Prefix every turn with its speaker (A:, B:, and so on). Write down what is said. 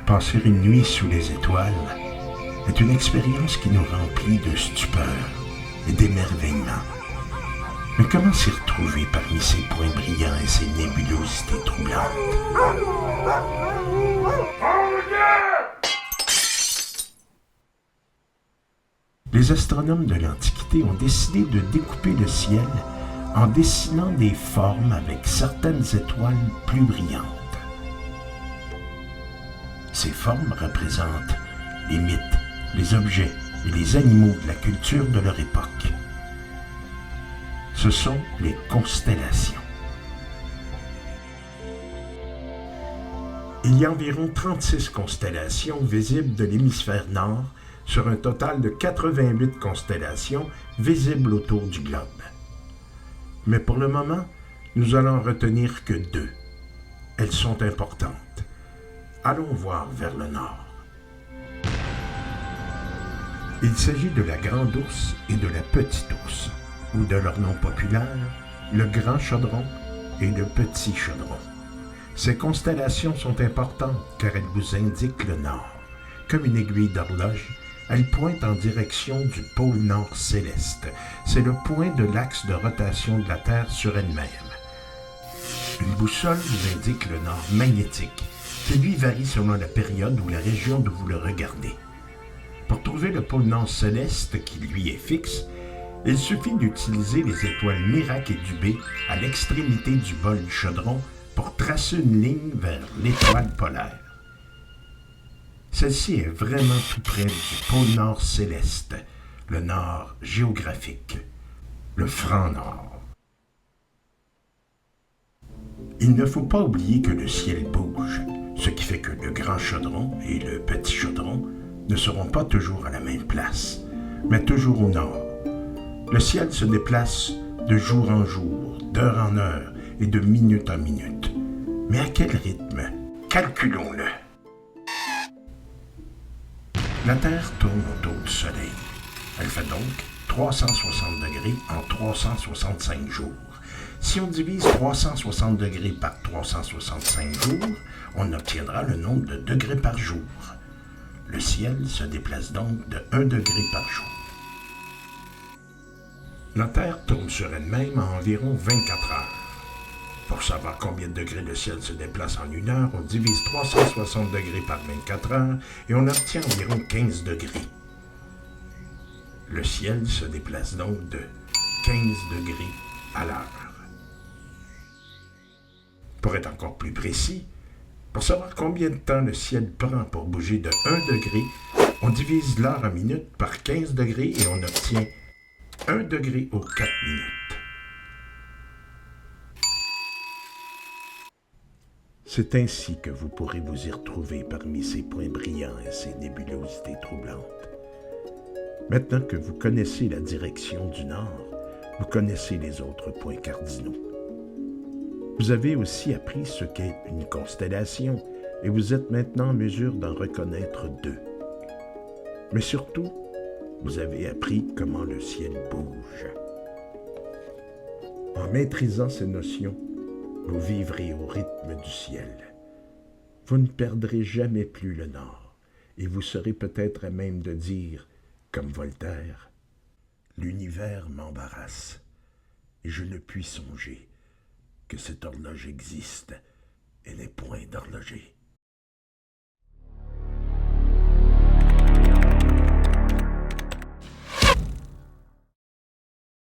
A: Passer une nuit sous les étoiles est une expérience qui nous remplit de stupeur et d'émerveillement. Mais comment s'y retrouver parmi ces points brillants et ces nébulosités troublantes? Les astronomes de l'Antiquité ont décidé de découper le ciel en dessinant des formes avec certaines étoiles plus brillantes. Ces formes représentent les mythes, les objets et les animaux de la culture de leur époque. Ce sont les constellations. Il y a environ 36 constellations visibles de l'hémisphère nord sur un total de 88 constellations visibles autour du globe. Mais pour le moment, nous allons retenir que 2. Elles sont importantes. Allons voir vers le nord. Il s'agit de la Grande Ourse et de la Petite Ourse, ou de leur nom populaire, le Grand Chaudron et le Petit Chaudron. Ces constellations sont importantes car elles vous indiquent le nord. Comme une aiguille d'horloge, elles pointent en direction du pôle nord céleste. C'est le point de l'axe de rotation de la Terre sur elle-même. Une boussole vous indique le nord magnétique, qui lui varie selon la période ou la région d'où vous le regardez. Pour trouver le pôle nord céleste, qui lui est fixe, il suffit d'utiliser les étoiles Mirac et Dubé à l'extrémité du bol du chaudron pour tracer une ligne vers l'étoile polaire. Celle-ci est vraiment tout près du pôle nord céleste, le nord géographique, le franc nord. Il ne faut pas oublier que le ciel bouge, ce qui fait que le grand chaudron et le petit chaudron ne seront pas toujours à la même place, mais toujours au nord. Le ciel se déplace de jour en jour, d'heure en heure et de minute en minute. Mais à quel rythme? Calculons-le. La Terre tourne autour du Soleil. Elle fait donc 360 degrés en 365 jours. Si on divise 360 degrés par 365 jours, on obtiendra le nombre de degrés par jour. Le ciel se déplace donc de 1 degré par jour. La Terre tourne sur elle-même en environ 24 heures. Pour savoir combien de degrés le ciel se déplace en 1 heure, on divise 360 degrés par 24 heures et on obtient environ 15 degrés. Le ciel se déplace donc de 15 degrés à l'heure. Pour être encore plus précis, pour savoir combien de temps le ciel prend pour bouger de 1 degré, on divise l'heure en minutes par 15 degrés et on obtient 1 degré aux 4 minutes. C'est ainsi que vous pourrez vous y retrouver parmi ces points brillants et ces nébulosités troublantes. Maintenant que vous connaissez la direction du nord, vous connaissez les autres points cardinaux. Vous avez aussi appris ce qu'est une constellation et vous êtes maintenant en mesure d'en reconnaître 2. Mais surtout, vous avez appris comment le ciel bouge. En maîtrisant ces notions, vous vivrez au rythme du ciel. Vous ne perdrez jamais plus le nord et vous serez peut-être à même de dire, comme Voltaire, « L'univers m'embarrasse et je ne puis songer que cette horloge existe et n'est point d'horloger. »